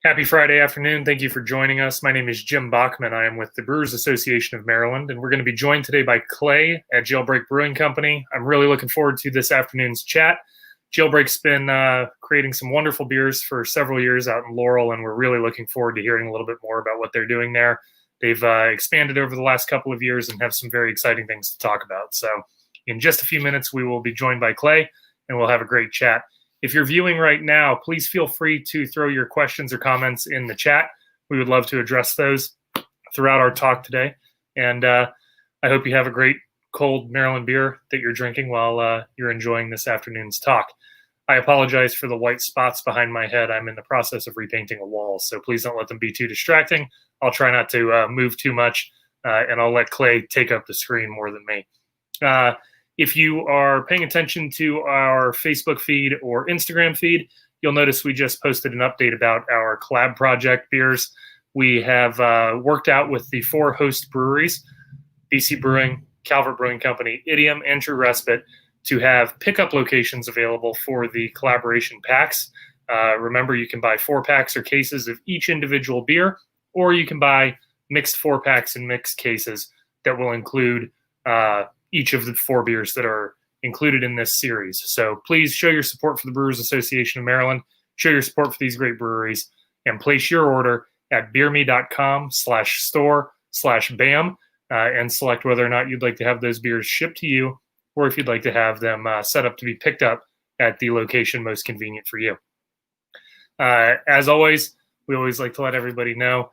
Happy Friday afternoon. Thank you for joining us. My name is Jim Bachman. I am with the Brewers Association of Maryland, and we're going to be joined today by Clay at Jailbreak Brewing Company. I'm really looking forward to this afternoon's chat. Jailbreak's been creating some wonderful beers for several years out in Laurel, and we're really looking forward to hearing a little bit more about what they're doing there. They've expanded over the last couple of years and have some very exciting things to talk about. So in just a few minutes, we will be joined by Clay, and we'll have a great chat. If you're viewing right now, please feel free to throw your questions or comments in the chat. We would love to address those throughout our talk today. And I hope you have a great cold Maryland beer that you're drinking while you're enjoying this afternoon's talk. I apologize for the white spots behind my head. I'm in the process of repainting a wall, so please don't let them be too distracting. I'll try not to move too much, and I'll let Clay take up the screen more than me. If you are paying attention to our Facebook feed or Instagram feed, you'll notice we just posted an update about our collab project beers. We have worked out with the 4 host breweries, BC Brewing, Calvert Brewing Company, Idiom, and True Respite, to have pickup locations available for the collaboration packs. Remember, you can buy 4 packs or cases of each individual beer, or you can buy mixed 4 packs and mixed cases that will include each of the 4 beers that are included in this series. So please show your support for the Brewers Association of Maryland, show your support for these great breweries, and place your order at beerme.com/store/BAM and select whether or not you'd like to have those beers shipped to you, or if you'd like to have them set up to be picked up at the location most convenient for you. As always, we always like to let everybody know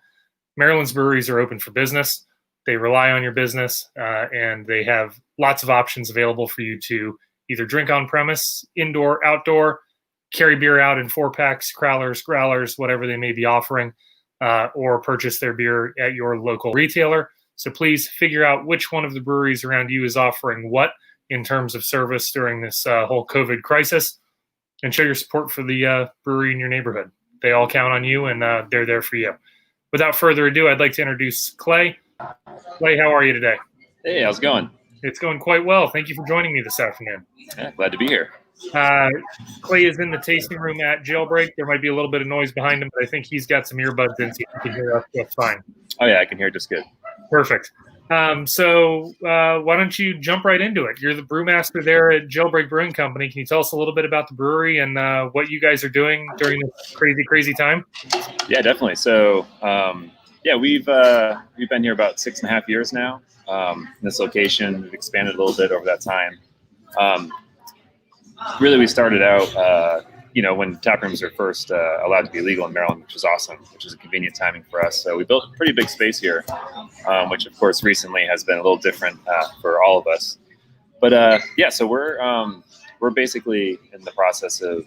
Maryland's breweries are open for business. They rely on your business, and they have lots of options available for you to either drink on premise, indoor, outdoor, carry beer out in 4 packs, crowlers, growlers, whatever they may be offering, or purchase their beer at your local retailer. So please figure out which one of the breweries around you is offering what in terms of service during this whole COVID crisis, and show your support for the brewery in your neighborhood. They all count on you, and they're there for you. Without further ado, I'd like to introduce Clay. Clay, how are you today? Hey, how's it going? It's going quite well. Thank you for joining me this afternoon. Yeah, glad to be here. Clay is in the tasting room at Jailbreak. There might be a little bit of noise behind him, but I think he's got some earbuds in, so you can hear us just fine. Oh, yeah, I can hear it just good. Perfect. So why don't you jump right into it? You're the brewmaster there at Jailbreak Brewing Company. Can you tell us a little bit about the brewery and what you guys are doing during this crazy, crazy time? Yeah, definitely. So, we've been here about 6.5 years now. This location, we've expanded a little bit over that time. Really, we started out, when tap rooms are first allowed to be legal in Maryland, which was awesome, which is a convenient timing for us. So we built a pretty big space here, which of course recently has been a little different for all of us. But so we're basically in the process of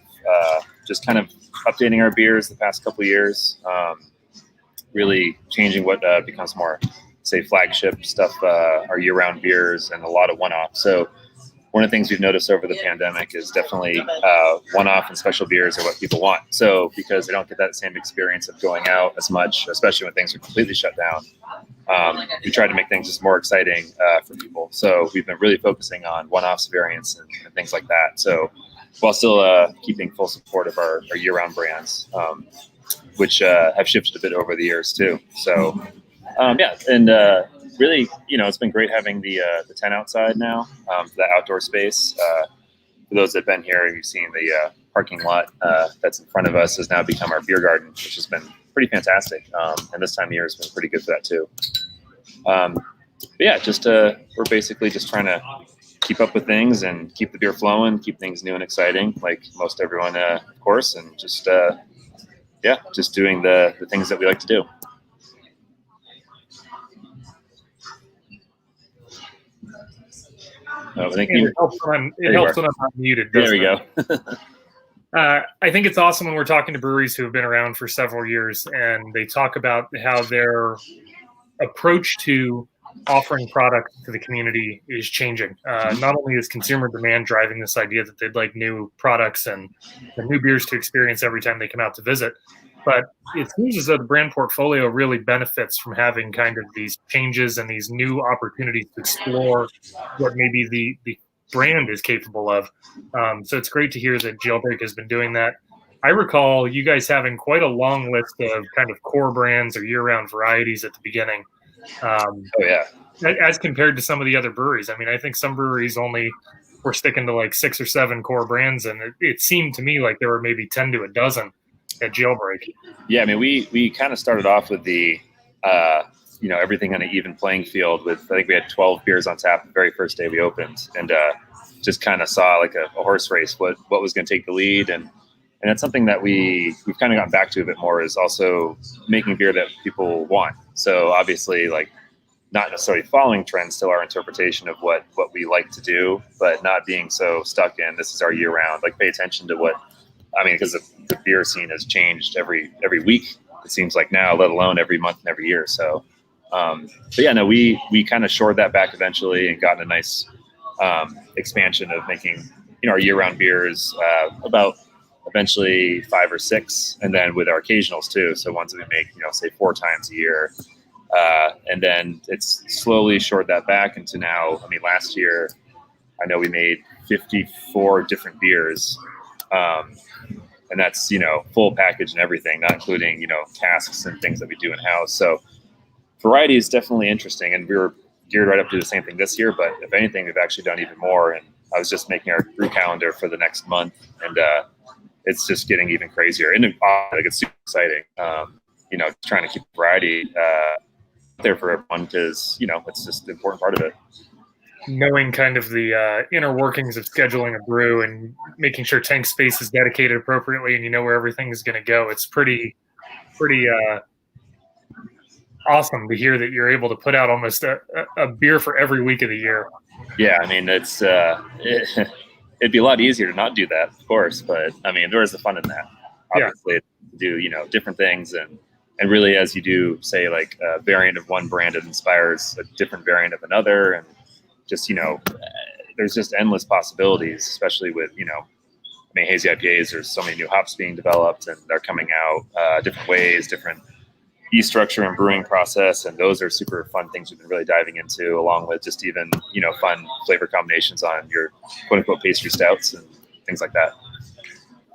just kind of updating our beers the past couple of years, really changing what becomes more, say, flagship stuff, our year-round beers, and a lot of one-off. So one of the things we've noticed over the pandemic is definitely one-off and special beers are what people want. So because they don't get that same experience of going out as much, especially when things are completely shut down, we try to make things just more exciting for people. So we've been really focusing on one-offs, variants, and things like that. So while still keeping full support of our year-round brands, which have shifted a bit over the years too. So really, it's been great having the tent outside now, for that outdoor space. For those that have been here, you've seen the parking lot that's in front of us has now become our beer garden, which has been pretty fantastic. And this time of year has been pretty good for that too. We're basically just trying to keep up with things and keep the beer flowing, keep things new and exciting, like most everyone, of course, and just doing the things that we like to do. I think it helps when I'm not muted. There we go. I think it's awesome when we're talking to breweries who have been around for several years, and they talk about how their approach to offering products to the community is changing. Not only is consumer demand driving this idea that they'd like new products and new beers to experience every time they come out to visit, but it seems as though the brand portfolio really benefits from having kind of these changes and these new opportunities to explore what maybe the brand is capable of. So it's great to hear that Jailbreak has been doing that. I recall you guys having quite a long list of kind of core brands or year-round varieties at the beginning. Oh yeah. As compared to some of the other breweries. I mean, I think some breweries only were sticking to like 6 or 7 core brands, and it seemed to me like there were maybe 10 to a dozen at Jailbreak. Yeah, I mean, we kind of started off with the, everything on an even playing field with, I think we had 12 beers on tap the very first day we opened, and just kind of saw like a horse race, what was going to take the lead. And that's something that we've kind of gotten back to a bit more, is also making beer that people want. So obviously, like, not necessarily following trends, still our interpretation of what we like to do, but not being so stuck in this is our year round. Like, pay attention to what, I mean, because the beer scene has changed every week, it seems like now, let alone every month and every year. So, but yeah, no, we kind of shored that back eventually and gotten a nice expansion of making, our year round beers, about eventually 5 or 6, and then with our occasionals too. So ones that we make, say 4 times a year. And then it's slowly shored that back into now. I mean, last year, I know we made 54 different beers. And that's, full package and everything, not including, casks and things that we do in house. So variety is definitely interesting. And we were geared right up to do the same thing this year. But if anything, we've actually done even more. And I was just making our brew calendar for the next month. And it's just getting even crazier. And like, it's super exciting, trying to keep variety there for everyone, because it's just an important part of it. Knowing kind of the inner workings of scheduling a brew and making sure tank space is dedicated appropriately, and where everything is going to go, it's pretty awesome to hear that you're able to put out almost a beer for every week of the year. Yeah, I mean, it's it'd be a lot easier to not do that, of course, but I mean, there is the fun in that. Obviously, do different things, and really, as you do, say, like a variant of one brand, it inspires a different variant of another, and just there's just endless possibilities, especially with hazy IPAs. There's so many new hops being developed, and they're coming out different ways, different yeast structure and brewing process, and those are super fun things we've been really diving into, along with just even fun flavor combinations on your quote unquote pastry stouts and things like that.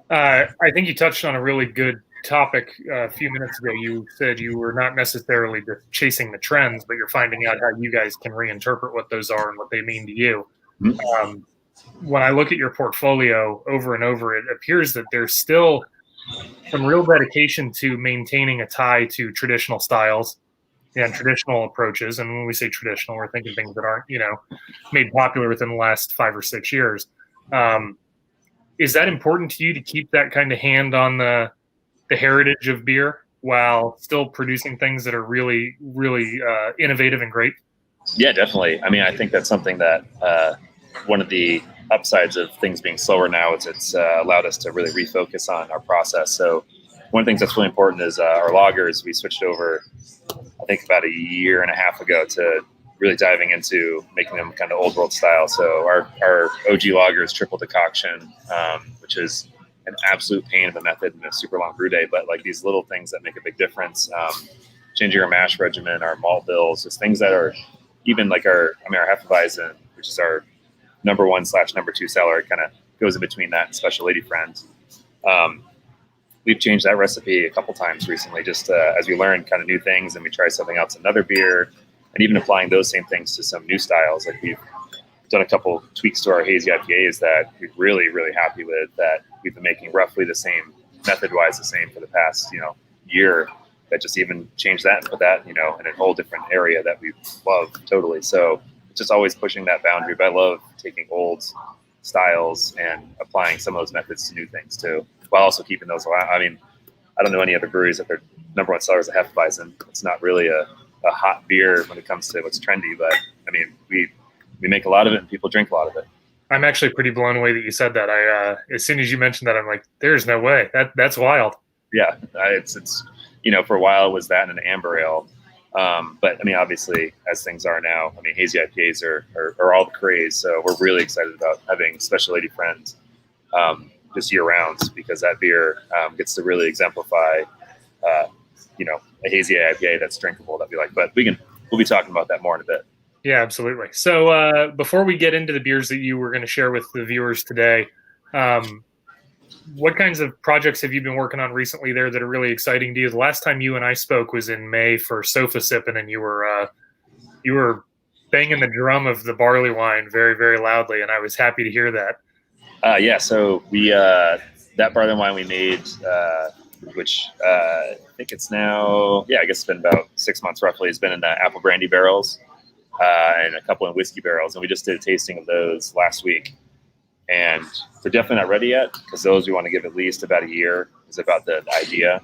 I think you touched on a really good topic a few minutes ago. You said you were not necessarily just chasing the trends, but you're finding out how you guys can reinterpret what those are and what they mean to you. Mm-hmm. When I look at your portfolio over and over, it appears that there's still some real dedication to maintaining a tie to traditional styles and traditional approaches. And when we say traditional, we're thinking things that aren't, made popular within the last 5 or 6 years. Is that important to you, to keep that kind of hand on the heritage of beer while still producing things that are really, really innovative and great? Yeah, definitely. I mean, I think that's something that one of the upsides of things being slower now is it's allowed us to really refocus on our process. So one of the things that's really important is our lagers. We switched over, I think, about 1.5 years ago to really diving into making them kind of old world style. So our OG lager is triple decoction, which is an absolute pain of a method and a super long brew day, but like these little things that make a big difference. Changing our mash regimen, our malt bills, just things that are even like our Hefeweizen, which is our number 1/number 2 seller, kind of goes in between that and Special Lady Friend. We've changed that recipe a couple times recently, just as we learn kind of new things and we try something else, another beer, and even applying those same things to some new styles. Like, we've done a couple tweaks to our hazy IPAs that we're really, really happy with, that we've been making roughly the same, method-wise the same for the past, year, that just even changed that and put that, in a whole different area that we love totally. So just always pushing that boundary. But I love taking old styles and applying some of those methods to new things too, while also keeping those alive. I mean, I don't know any other breweries that their number 1 seller is a Hefeweizen. It's not really a hot beer when it comes to what's trendy, but I mean, we make a lot of it and people drink a lot of it. I'm actually pretty blown away that you said that. As soon as you mentioned that, I'm like, there's no way. That's wild. Yeah, it's for a while it was that and an amber ale. But I mean, obviously, as things are now, I mean, hazy IPAs are all the craze. So we're really excited about having Special Lady Friend just year round, because that beer gets to really exemplify, a hazy IPA that's drinkable that we like. But we'll be talking about that more in a bit. Yeah, absolutely. So before we get into the beers that you were going to share with the viewers today, What kinds of projects have you been working on recently there that are really exciting to you? The last time you and I spoke was in May for Sofa Sippin', and you were banging the drum of the barley wine very, very loudly, and I was happy to hear that. Yeah, so we that barley wine we made, which I think it's now, I guess it's been about 6 months roughly. It's been in the apple brandy barrels and a couple in whiskey barrels, and we just did a tasting of those last week. And they're definitely not ready yet because those we want to give at least about a year is about the idea.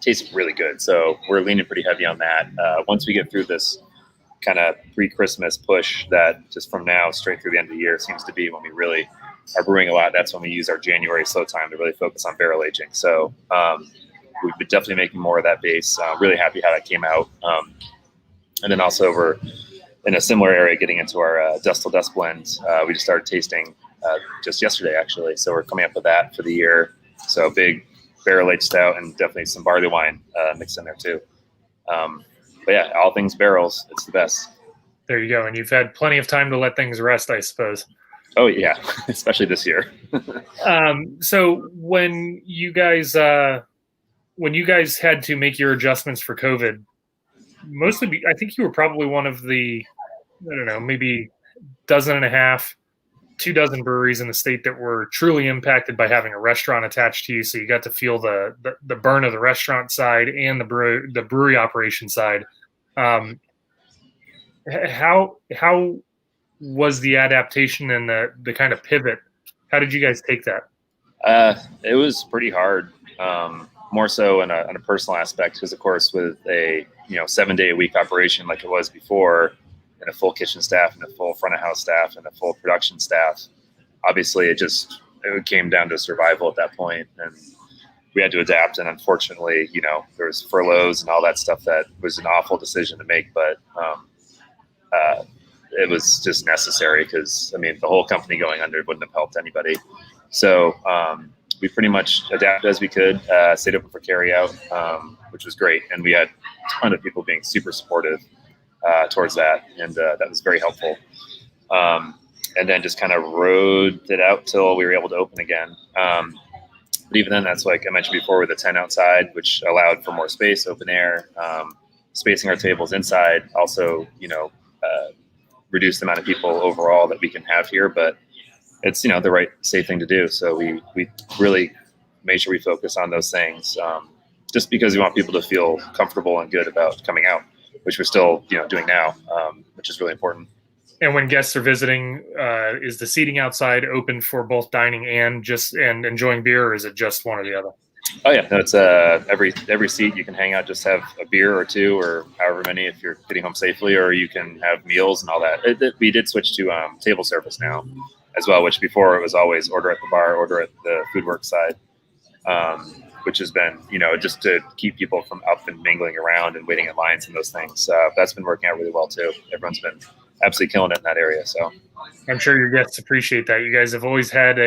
Tastes really good, so we're leaning pretty heavy on that. Once we get through this kind of pre-Christmas push, that just from now straight through the end of the year seems to be when we really are brewing a lot. That's when we use our January slow time to really focus on barrel aging. So we've been definitely making more of that base. Really happy how that came out. And then also we're in a similar area getting into our dust till dust blend. We just started tasting just yesterday actually. So we're coming up with that for the year. So big barrel aged stout and definitely some barley wine mixed in there too. But yeah, all things barrels, it's the best. There you go. And you've had plenty of time to let things rest, I suppose. Oh yeah, especially this year. So when you guys had to make your adjustments for COVID, I think you were probably one of the, I don't know, maybe dozen and a half, 24 breweries in the state that were truly impacted by having a restaurant attached to you. So you got to feel the burn of the restaurant side and the brewery operation side. How was the adaptation and the kind of pivot? How did you guys take that? It was pretty hard, more so on a personal aspect, because of course with a 7-day-a-week operation like it was before, and a full kitchen staff and a full front of house staff and a full production staff, obviously it came down to survival at that point, and we had to adapt. And unfortunately, there was furloughs and all that stuff. That was an awful decision to make, but it was just necessary because, the whole company going under wouldn't have helped anybody. So we pretty much adapted as we could, stayed open for carry out, which was great. And we had a ton of people being super supportive towards that. And that was very helpful. And then just kind of rode it out till we were able to open again. But even then, that's like I mentioned before with the tent outside, which allowed for more space, open air, spacing our tables inside, also, reduce the amount of people overall that we can have here, but it's, the right safe thing to do. So we really made sure we focus on those things, just because we want people to feel comfortable and good about coming out, which we're still, doing now, which is really important. And when guests are visiting, is the seating outside open for both dining and enjoying beer, or is it just one or the other? Oh yeah, no, it's every seat you can hang out, just have a beer or two, or however many if you're getting home safely, or you can have meals and all that. We did switch to table service now as well, which before it was always order at the bar, order at the food work side, which has been, just to keep people from up and mingling around and waiting in lines and those things. That's been working out really well too. Everyone's been absolutely killing it in that area. So I'm sure your guests appreciate that. You guys have always had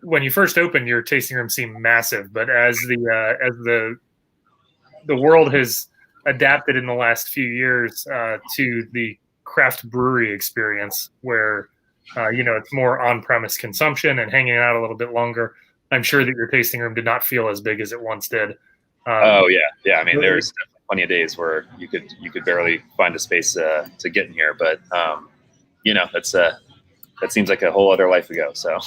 when you first opened, your tasting room seemed massive, but as the world has adapted in the last few years to the craft brewery experience, where it's more on-premise consumption and hanging out a little bit longer, I'm sure that your tasting room did not feel as big as it once did. Oh yeah. There's definitely plenty of days where you could barely find a space to get in here, but that seems like a whole other life ago. So,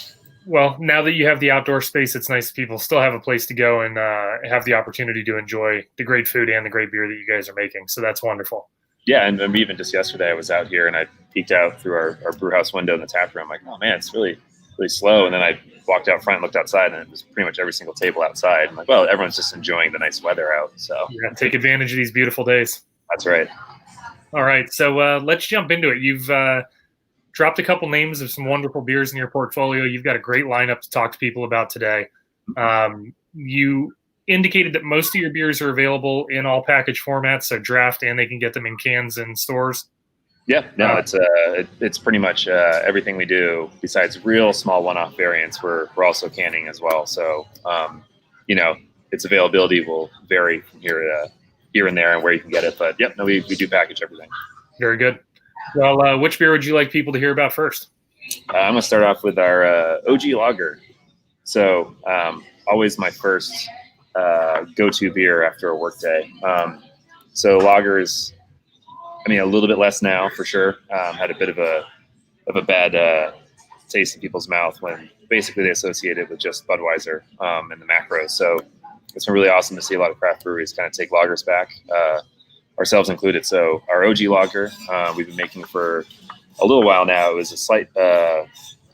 well, now that you have the outdoor space, it's nice people still have a place to go and have the opportunity to enjoy the great food and the great beer that you guys are making. So that's wonderful. Yeah, and even just yesterday, I was out here and I peeked out through our brew house window in the tap room. I'm like, oh man, it's really, really slow. And then I walked out front and looked outside, and it was pretty much every single table outside. I'm like, well, everyone's just enjoying the nice weather out. So yeah, take advantage of these beautiful days. That's right. All right, so let's jump into it. You've dropped a couple names of some wonderful beers in your portfolio. You've got a great lineup to talk to people about today. You indicated that most of your beers are available in all package formats, so draft, and they can get them in cans in stores. Yeah, no, it's pretty much everything we do. Besides real small one-off variants, we're also canning as well. So, its availability will vary from here and there, and where you can get it. But yep, no, we do package everything. Very good. Well, which beer would you like people to hear about first? I'm gonna start off with our OG lager. So always my first go-to beer after a work day. So lagers, I mean, a little bit less now for sure. Had a bit of a bad taste in people's mouth when basically they associate it with just Budweiser and the macros. So it's been really awesome to see a lot of craft breweries kind of take lagers back, ourselves included. So our OG lager, we've been making for a little while now. It was a slight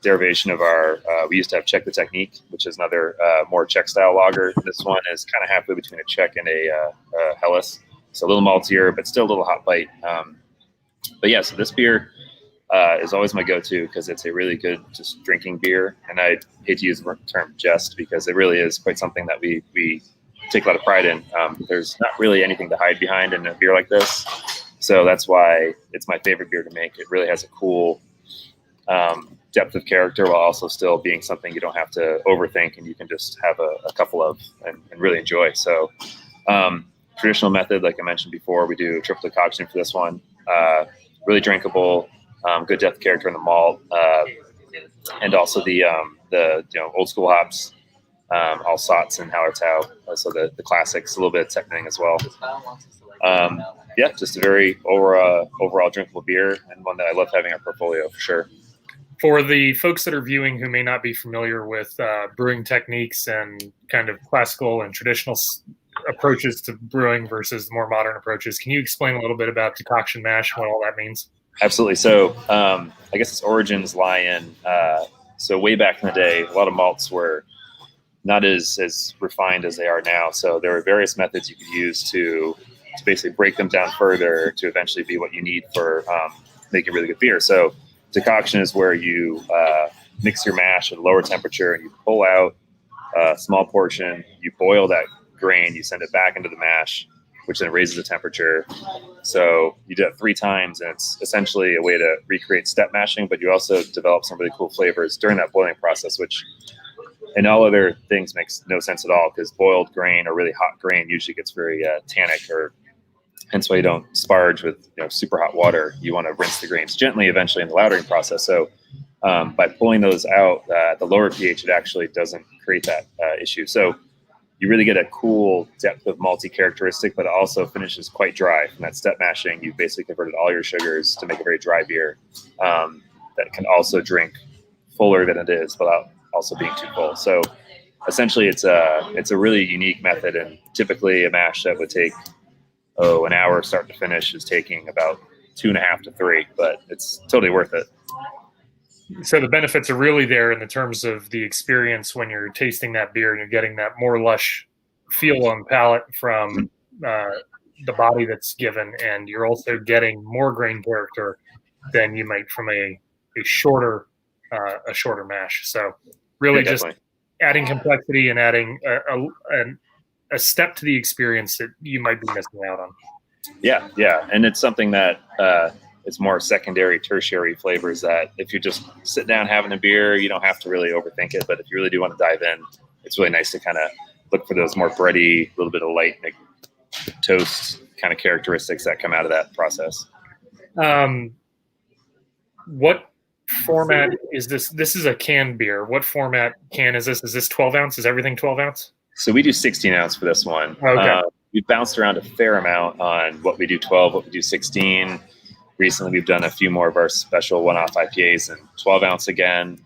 derivation of our, we used to have Czech the Technique, which is another more Czech style lager. This one is kind of halfway between a Czech and a Helles. So a little maltier, but still a little hot bite. But yeah, so this beer is always my go-to because it's a really good just drinking beer. And I hate to use the term just because it really is quite something that we take a lot of pride in. There's not really anything to hide behind in a beer like this. So that's why it's my favorite beer to make. It really has a cool depth of character while also still being something you don't have to overthink and you can just have a couple of and really enjoy. So traditional method, like I mentioned before, we do triple decoction for this one. Really drinkable, good depth of character in the malt, and also the old school hops, all Sots and Hallertau. So the classics, a little bit of Techning as well. Yeah, just a very overall drinkable beer and one that I love having in our portfolio for sure. For the folks that are viewing who may not be familiar with brewing techniques and kind of classical and traditional approaches to brewing versus more modern approaches, can you explain a little bit about decoction mash and what all that means? Absolutely. So I guess its origins lie in, so way back in the day, a lot of malts were not as refined as they are now. So there were various methods you could use to basically break them down further to eventually be what you need for making really good beer. So decoction is where you mix your mash at a lower temperature and you pull out a small portion, you boil that grain, you send it back into the mash, which then raises the temperature. So you do it 3 times, and it's essentially a way to recreate step mashing, but you also develop some really cool flavors during that boiling process, which in all other things makes no sense at all because boiled grain or really hot grain usually gets very tannic, or hence why you don't sparge with super hot water. You want to rinse the grains gently eventually in the lautering process. So by pulling those out at the lower pH, it actually doesn't create that issue. So you really get a cool depth of malty characteristic, but it also finishes quite dry. From that step mashing, you've basically converted all your sugars to make a very dry beer that can also drink fuller than it is without also being too full. So essentially it's a really unique method, and typically a mash that would take an hour start to finish is taking about 2.5 to 3, but it's totally worth it. So the benefits are really there in the terms of the experience when you're tasting that beer and you're getting that more lush feel on palate from the body that's given, and you're also getting more grain character than you might from a shorter mash. So really just adding complexity and adding a step to the experience that you might be missing out on. Yeah, and it's something that it's more secondary, tertiary flavors that if you just sit down having a beer, you don't have to really overthink it. But if you really do want to dive in, it's really nice to kind of look for those more bready, a little bit of light toast kind of characteristics that come out of that process. What format is this? This is a canned beer. What format can is this? Is this 12 ounce? Is everything 12 ounce? So we do 16 ounce for this one. Okay. We've bounced around a fair amount on what we do 12, what we do 16. Recently, we've done a few more of our special one-off IPAs and 12 ounce again.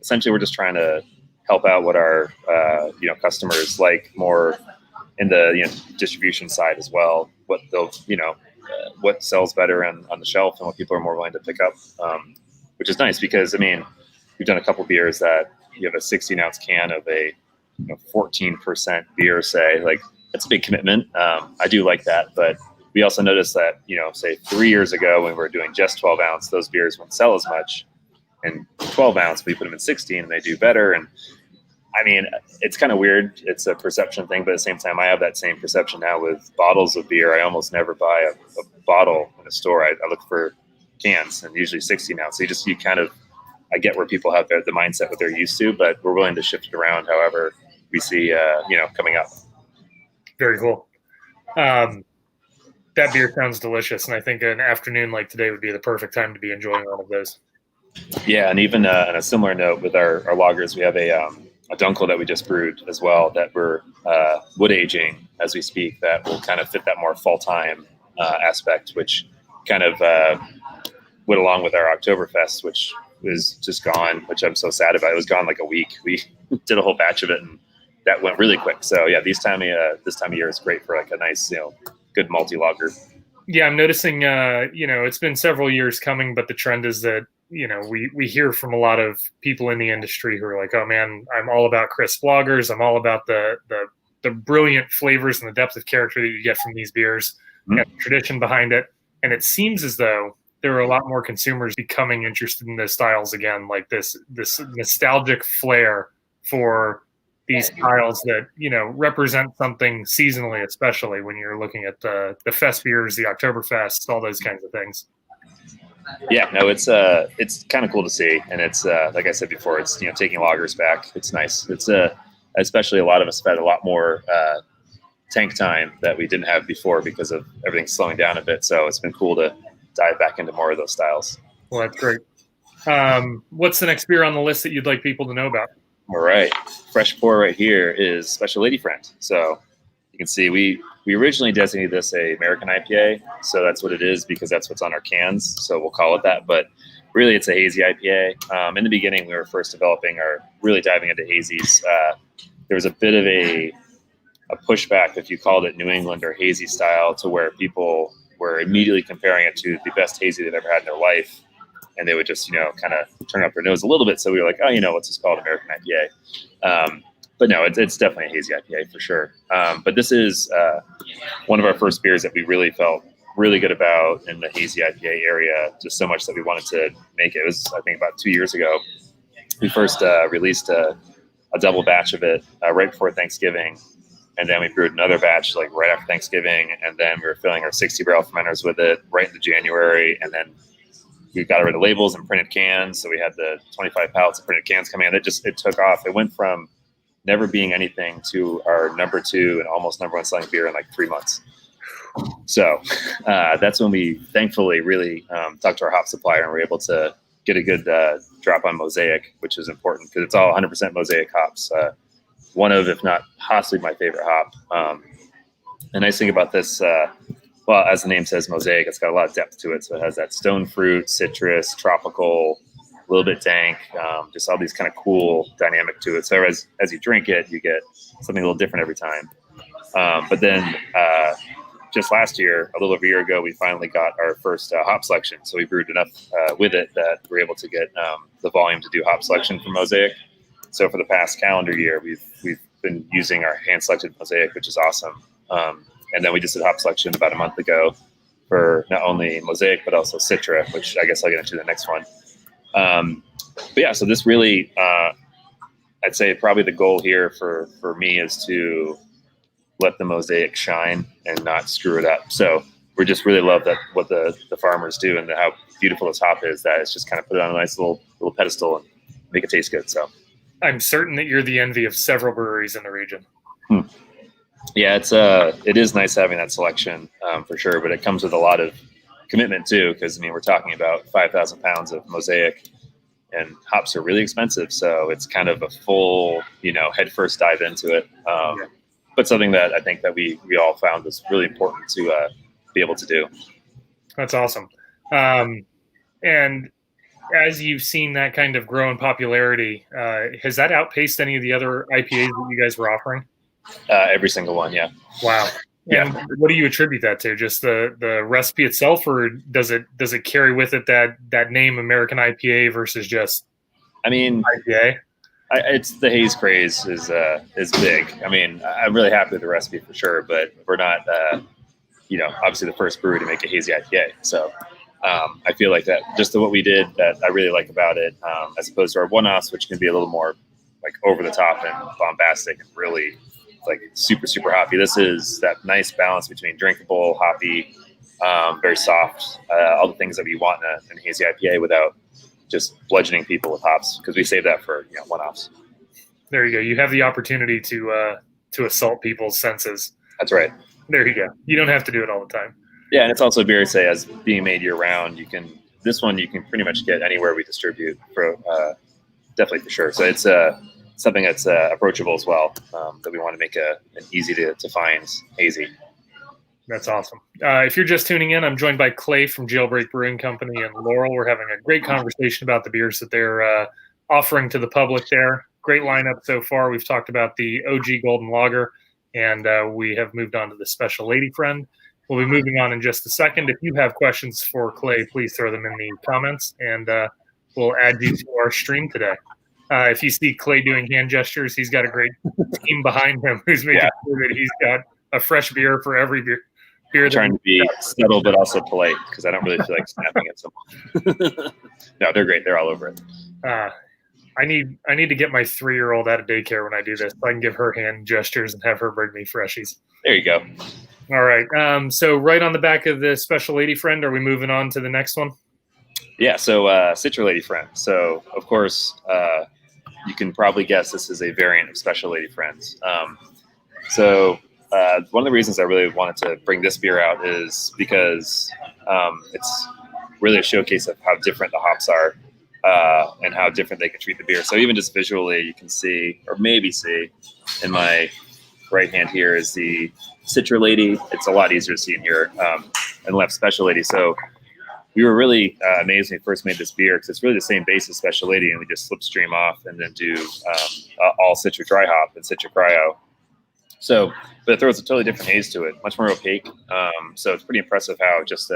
Essentially, we're just trying to help out what our customers like more in the distribution side as well. What they'll what sells better on the shelf and what people are more willing to pick up, which is nice because we've done a couple beers that you have a 16 ounce can of a 14% beer, say, like that's a big commitment. I do like that, but we also noticed that, say 3 years ago when we were doing just 12 ounce, those beers wouldn't sell as much. And 12 ounce, we put them in 16 and they do better. And it's kind of weird. It's a perception thing, but at the same time, I have that same perception now with bottles of beer. I almost never buy a bottle in a store. I look for cans, and usually 16 ounce. So I get where people have the mindset what they're used to, but we're willing to shift it around however we see, coming up. Very cool. That beer sounds delicious, and I think an afternoon like today would be the perfect time to be enjoying one of those. Yeah, and even on a similar note with our lagers, we have a dunkel that we just brewed as well that we're wood aging as we speak that will kind of fit that more full-time aspect, which kind of went along with our Oktoberfest, which is just gone, which I'm so sad about. It was gone like a week. We did a whole batch of it, and that went really quick. So yeah, this time of year is great for like a nice, good multi-lager. Yeah, I'm noticing, it's been several years coming, but the trend is that, we hear from a lot of people in the industry who are like, oh man, I'm all about crisp lagers. I'm all about the brilliant flavors and the depth of character that you get from these beers and the tradition behind it. And it seems as though there are a lot more consumers becoming interested in those styles again, like this nostalgic flair for these styles that, represent something seasonally, especially when you're looking at the fest beers, the Oktoberfest, all those kinds of things. Yeah, no, it's kind of cool to see. And it's, like I said before, it's, taking lagers back. It's nice. It's, especially a lot of us have had a lot more tank time that we didn't have before because of everything slowing down a bit. So it's been cool to dive back into more of those styles. Well, that's great. What's the next beer on the list that you'd like people to know about? All right. Fresh pour right here is Special Lady Friend. So you can see we originally designated this a American IPA. So that's what it is because that's what's on our cans. So we'll call it that. But really it's a hazy IPA. In the beginning, we were first developing really diving into hazies. There was a bit of a pushback if you called it New England or hazy style to where people were immediately comparing it to the best hazy they've ever had in their life. And they would just, kind of turn up their nose a little bit. So we were like, oh, what's this called? American IPA. But no, it's definitely a hazy IPA for sure. But this is one of our first beers that we really felt really good about in the hazy IPA area, just so much that we wanted to make it. It was, I think, about 2 years ago. We first released a double batch of it right before Thanksgiving. And then we brewed another batch like right after Thanksgiving. And then we were filling our 60-barrel fermenters with it right into January. And then we got rid of labels and printed cans. So we had the 25 pallets of printed cans coming in. It took off. It went from never being anything to our number 2 and almost number 1 selling beer in like 3 months. So that's when we thankfully really talked to our hop supplier and were able to get a good drop on Mosaic, which is important because it's all 100% Mosaic hops. One of, if not possibly my favorite hop. The nice thing about this, well, as the name says, Mosaic, it's got a lot of depth to it. So it has that stone fruit, citrus, tropical, a little bit dank, just all these kind of cool dynamic to it. So as you drink it, you get something a little different every time. But then just last year, a little over a year ago, we finally got our first hop selection. So we brewed enough with it that we're able to get the volume to do hop selection for Mosaic. So for the past calendar year, we've been using our hand-selected Mosaic, which is awesome. And then we just did hop selection about a month ago for not only Mosaic, but also Citra, which I guess I'll get into the next one. But yeah, so this really, I'd say probably the goal here for me is to let the Mosaic shine and not screw it up. So we just really love that what the farmers do and how beautiful this hop is, that it's just kind of put it on a nice little pedestal and make it taste good. So I'm certain that you're the envy of several breweries in the region. Yeah, it is nice having that selection for sure, but it comes with a lot of commitment too, because we're talking about 5,000 pounds of Mosaic, and hops are really expensive, so it's kind of a full, head first dive into it. But something that I think that we all found was really important to be able to do. That's awesome. And as you've seen that kind of grow in popularity, has that outpaced any of the other IPAs that you guys were offering? Every single one, yeah. Wow. Yeah. And what do you attribute that to? Just the recipe itself, or does it carry with it that name American IPA versus just IPA? It's the haze craze is big. I'm really happy with the recipe for sure, but we're not obviously the first brewery to make a hazy IPA. So I feel like that just what we did that I really like about it, as opposed to our one-offs, which can be a little more like over the top and bombastic and really like super, super hoppy. This is that nice balance between drinkable, hoppy, very soft, all the things that we want in a hazy IPA without just bludgeoning people with hops, because we save that for one-offs. There you go. You have the opportunity to assault people's senses. That's right. There you go. You don't have to do it all the time. Yeah, and it's also beer, say, as being made year-round. This one you can pretty much get anywhere we distribute, for definitely for sure. So it's something that's approachable as well, that we want to make an easy to find hazy. That's awesome. If you're just tuning in, I'm joined by Clay from Jailbreak Brewing Company and Laurel. We're having a great conversation about the beers that they're offering to the public there. Great lineup so far. We've talked about the OG Golden Lager, and we have moved on to the Special Lady Friend. We'll be moving on in just a second. If you have questions for Clay, please throw them in the comments, and we'll add you to our stream today. If you see Clay doing hand gestures, he's got a great team behind him who's making sure that he's got a fresh beer for every beer. I'm trying to be subtle but also polite because I don't really feel like snapping at someone. No, they're great. They're all over it. I need to get my 3-year-old out of daycare when I do this, so I can give her hand gestures and have her bring me freshies. There you go. All right. So right on the back of the Special Lady Friend, are we moving on to the next one? Yeah. So Citra Lady Friend. So of course, you can probably guess this is a variant of Special Lady Friends. One of the reasons I really wanted to bring this beer out is because it's really a showcase of how different the hops are and how different they can treat the beer. So even just visually, you can see, or maybe see, in my right hand here is the Citra Lady. It's a lot easier to see in here, and left Special Lady. So we were really amazed when we first made this beer because it's really the same base as Special Lady, and we just slipstream off and then do all Citra dry hop and Citra cryo. So, but it throws a totally different haze to it, much more opaque. So it's pretty impressive how just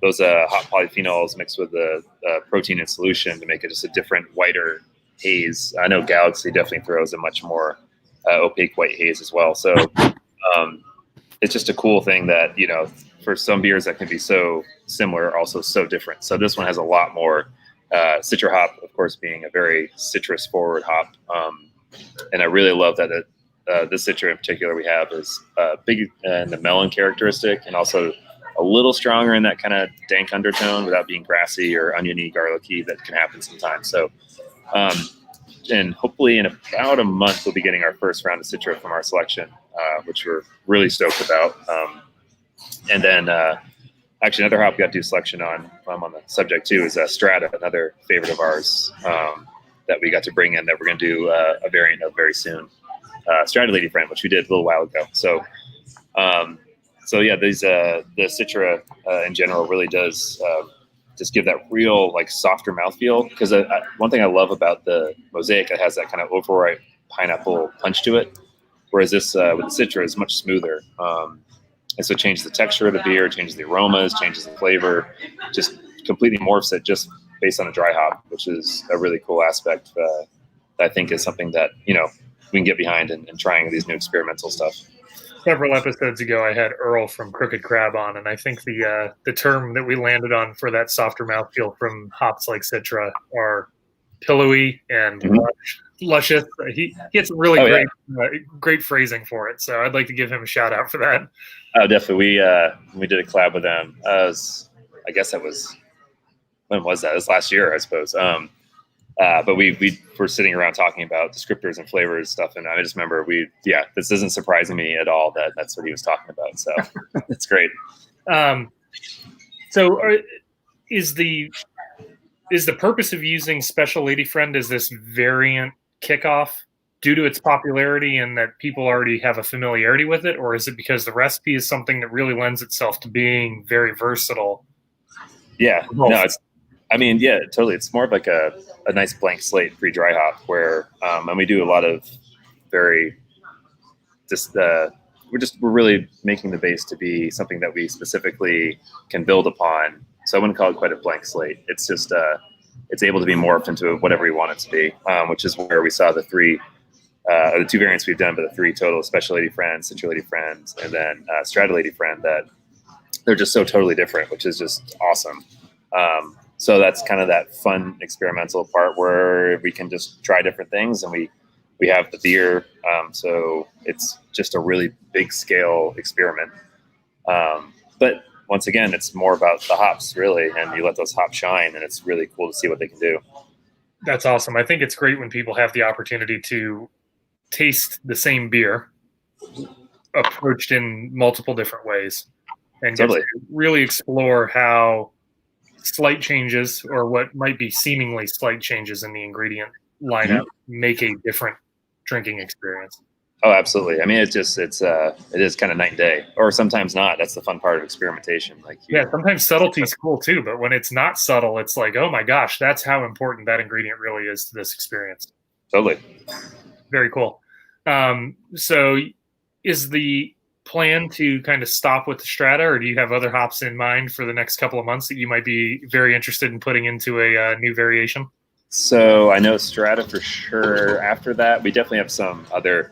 those hot polyphenols mixed with the protein in solution to make it just a different, whiter haze. I know Galaxy definitely throws a much more opaque white haze as well. So it's just a cool thing that, for some beers that can be so similar, also so different. So this one has a lot more Citra hop, of course, being a very citrus forward hop. And I really love that this Citra in particular we have is big in the melon characteristic and also a little stronger in that kind of dank undertone without being grassy or oniony, garlicky that can happen sometimes. So, and hopefully in about a month, we'll be getting our first round of Citra from our selection, which we're really stoked about. And then actually another hop we got to do selection on the subject too is Strata, another favorite of ours that we got to bring in that we're going to do a variant of very soon. Strata Lady Friend, which we did a little while ago. So yeah, the Citra in general really does just give that real softer mouthfeel. Because one thing I love about the Mosaic, it has that kind of overripe pineapple punch to it, whereas this with the Citra is much smoother. And so it changes the texture of the beer, changes the aromas, changes the flavor, just completely morphs it just based on a dry hop, which is a really cool aspect that I think is something that we can get behind in trying these new experimental stuff. Several episodes ago, I had Earl from Crooked Crab on, and I think the term that we landed on for that softer mouthfeel from hops like Citra are pillowy and luscious. He had some really great phrasing for it, so I'd like to give him a shout out for that. Oh, definitely. We did a collab with them. I guess that was, when was that? It was last year, I suppose. But we were sitting around talking about descriptors and flavors stuff, and I just remember this isn't surprising me at all that that's what he was talking about. So it's great. Is the purpose of using Special Lady Friend as this variant kickoff due to its popularity and that people already have a familiarity with it, or is it because the recipe is something that really lends itself to being very versatile? Yeah, no, totally. It's more of like a nice blank slate pre-dry hop where, and we do a lot of we're really making the base to be something that we specifically can build upon. So I wouldn't call it quite a blank slate. It's just, it's able to be morphed into whatever we want it to be, which is where we saw the two variants we've done, but the 3 total Special Lady Friends, Citra Lady Friends, and then Strata Lady Friend, that they're just so totally different, which is just awesome. So that's kind of that fun experimental part where we can just try different things, and we have the beer. So it's just a really big scale experiment. But once again, it's more about the hops really, and you let those hops shine, and it's really cool to see what they can do. That's awesome. I think it's great when people have the opportunity to taste the same beer approached in multiple different ways and get to really explore how slight changes, or what might be seemingly slight changes in the ingredient, lineup make a different drinking experience. Oh, absolutely. I mean, it is kind of night and day, or sometimes not. That's the fun part of experimentation. Sometimes subtlety is cool too, but when it's not subtle, it's like, oh my gosh, that's how important that ingredient really is to this experience. Totally. Very cool. So is the plan to kind of stop with the Strata, or do you have other hops in mind for the next couple of months that you might be very interested in putting into a new variation? So I know Strata for sure. After that, we definitely have some other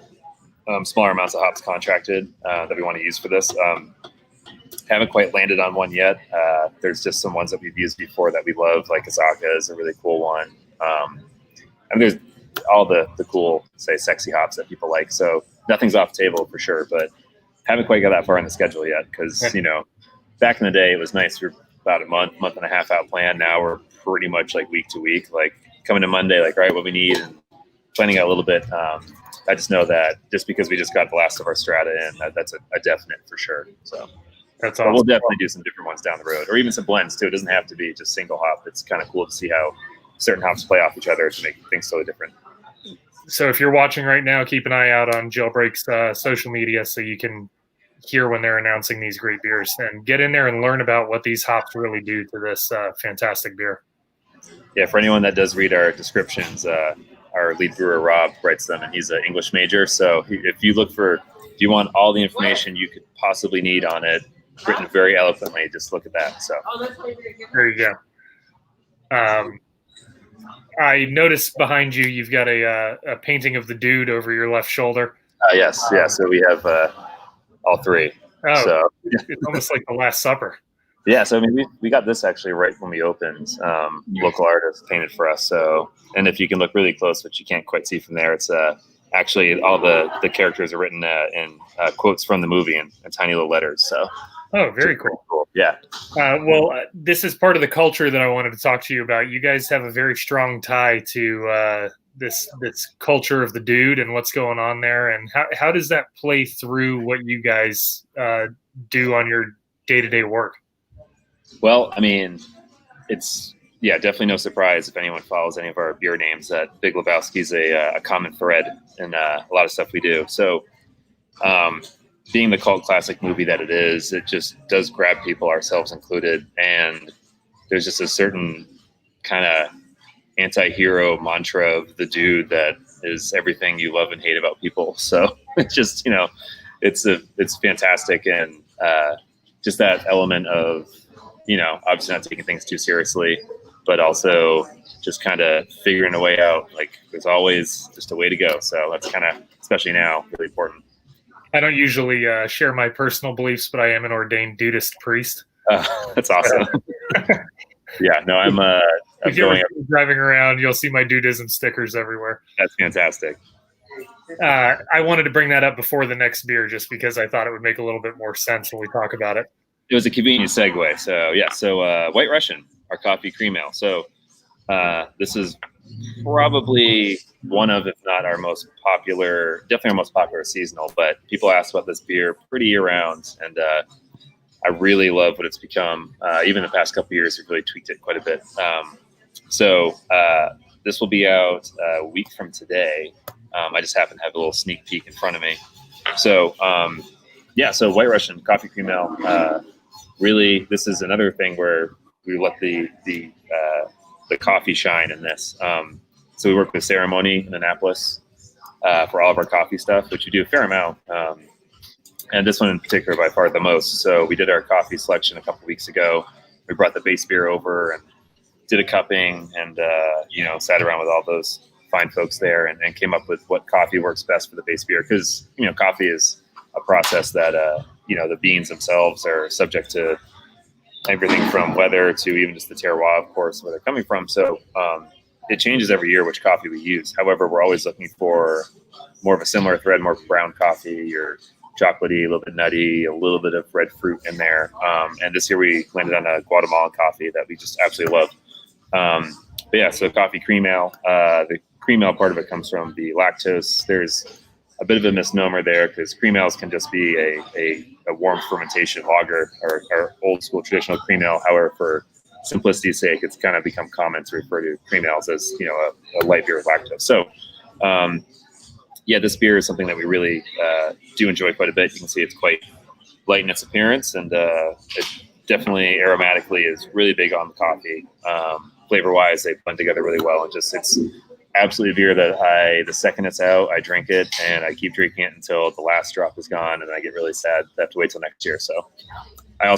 smaller amounts of hops contracted that we want to use for this. Haven't quite landed on one yet. There's just some ones that we've used before that we love, like Azaka is a really cool one. And there's all the cool, say, sexy hops that people like. So nothing's off the table for sure, but haven't quite got that far in the schedule yet because, back in the day, it was nice for about a month and a half out plan. Now we're pretty much like week to week, like coming to Monday, like, all right, what we need, and planning out a little bit. I just know that just because we just got the last of our Strata in, that's a definite for sure. So that's awesome. We'll definitely do some different ones down the road, or even some blends too. It doesn't have to be just single hop. It's kind of cool to see how certain hops play off each other to make things totally different. So if you're watching right now, keep an eye out on Jailbreak's social media so you can hear when they're announcing these great beers, and get in there and learn about what these hops really do to this fantastic beer. Yeah, for anyone that does read our descriptions, our lead brewer, Rob, writes them, and he's an English major. So if you want all the information you could possibly need on it, written very eloquently, just look at that. So there you go. I noticed behind you, you've got a painting of the dude over your left shoulder. Yes. So we have all three. Oh, so it's almost like the Last Supper. Yeah, so I mean, we got this actually right when we opened. Local artist painted for us. So, and if you can look really close, which you can't quite see from there, it's actually all the characters are written in quotes from the movie in tiny little letters. So, oh, very cool. Yeah. This is part of the culture that I wanted to talk to you about. You guys have a very strong tie to this culture of the dude and what's going on there, and how does that play through what you guys do on your day-to-day work? Well, I mean, it's definitely no surprise if anyone follows any of our beer names that Big Lebowski's a common thread in a lot of stuff we do. So, being the cult classic movie that it is, it just does grab people, ourselves included, and there's just a certain kind of anti-hero mantra of the dude that is everything you love and hate about people. So it's just it's fantastic, and just that element of obviously not taking things too seriously, but also just kind of figuring a way out. Like there's always just a way to go. So that's kind of, especially now, really important. I don't usually share my personal beliefs, but I am an ordained Dudist priest. That's awesome. Yeah, no, I'm if you're driving around, you'll see my Dudism stickers everywhere. That's fantastic. I wanted to bring that up before the next beer just because I thought it would make a little bit more sense when we talk about it. It was a convenient segue. So White Russian, our coffee cream ale. So this is probably one of, if not our most popular, definitely our most popular seasonal, but people ask about this beer pretty year round. And I really love what it's become. Even the past couple of years, we've really tweaked it quite a bit. This will be out a week from today. I just happen to have a little sneak peek in front of me. So, so White Russian coffee cream ale. Really, this is another thing where we let the coffee shine in this. So we work with Ceremony in Annapolis for all of our coffee stuff, which we do a fair amount. And this one in particular by far the most. So we did our coffee selection a couple weeks ago. We brought the base beer over and did a cupping and, sat around with all those fine folks there and came up with what coffee works best for the base beer. Because, coffee is a process that, the beans themselves are subject to everything from weather to even just the terroir, of course, where they're coming from. So it changes every year which coffee we use. However, we're always looking for more of a similar thread, more brown coffee or chocolatey, a little bit nutty, a little bit of red fruit in there. And this year we landed on a Guatemalan coffee that we just absolutely love. So coffee cream ale. The cream ale part of it comes from the lactose. There's a bit of a misnomer there because cream ales can just be a warm fermentation lager or old school traditional cream ale. However, for simplicity's sake, it's kind of become common to refer to cream ales as, a light beer with lactose. So, this beer is something that we really do enjoy quite a bit. You can see it's quite light in its appearance, and it definitely aromatically is really big on the coffee. Flavor-wise, they blend together really well, and it's absolutely a beer that the second it's out, I drink it, and I keep drinking it until the last drop is gone, and I get really sad to have to wait till next year. So I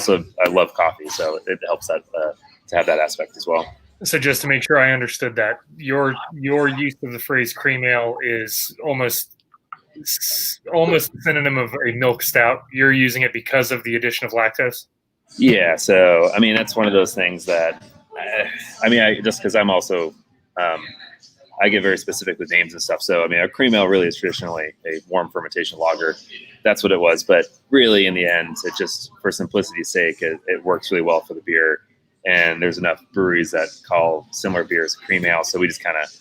love coffee, so it helps that to have that aspect as well. So just to make sure I understood that, your use of the phrase cream ale is almost a synonym of a milk stout. You're using it because of the addition of lactose? Yeah, so I mean that's one of those things that I just because I'm also I get very specific with names and stuff. So I mean a cream ale really is traditionally a warm fermentation lager. That's what it was, but really in the end, it just, for simplicity's sake, it works really well for the beer. And there's enough breweries that call similar beers cream ale, so we just kind of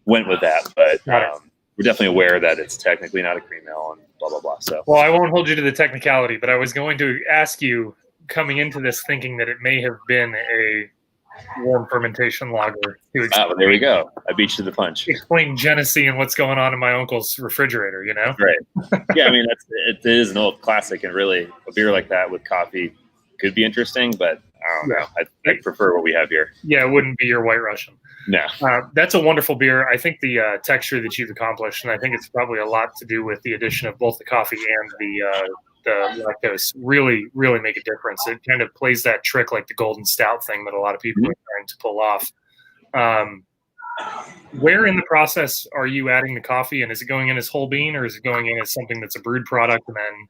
went with that. But we're definitely aware that it's technically not a cream ale and blah, blah, blah. So, well, I won't hold you to the technicality, but I was going to ask you, coming into this, thinking that it may have been a warm fermentation lager. Well, there we go. I beat you to the punch. Explain Genesee and what's going on in my uncle's refrigerator, Right. Yeah, I mean, it is an old classic, and really a beer like that with coffee could be interesting, but I don't know. I prefer what we have here. Yeah, it wouldn't be your White Russian. No. That's a wonderful beer. I think the texture that you've accomplished, and I think it's probably a lot to do with the addition of both the coffee and the lactose, really, really make a difference. It kind of plays that trick like the golden stout thing that a lot of people are trying to pull off. Where in the process are you adding the coffee, and is it going in as whole bean, or is it going in as something that's a brewed product and then?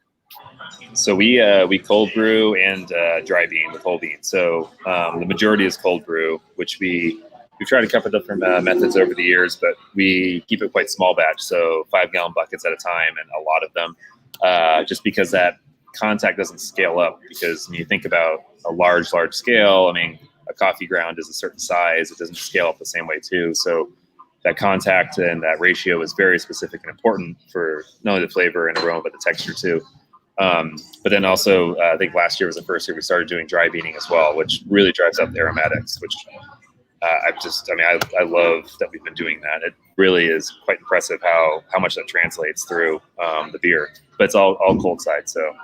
So we cold brew and dry bean with whole bean. So the majority is cold brew, which we've tried a couple of different methods over the years, but we keep it quite small batch, so 5-gallon buckets at a time, and a lot of them, just because that contact doesn't scale up. Because when you think about a large scale, I mean, a coffee ground is a certain size; it doesn't scale up the same way too. So that contact and that ratio is very specific and important for not only the flavor and aroma, but the texture too. But then also, I think last year was the first year we started doing dry beaning as well, which really drives up the aromatics, which I love that we've been doing that. It really is quite impressive how much that translates through the beer, but it's all cold side. So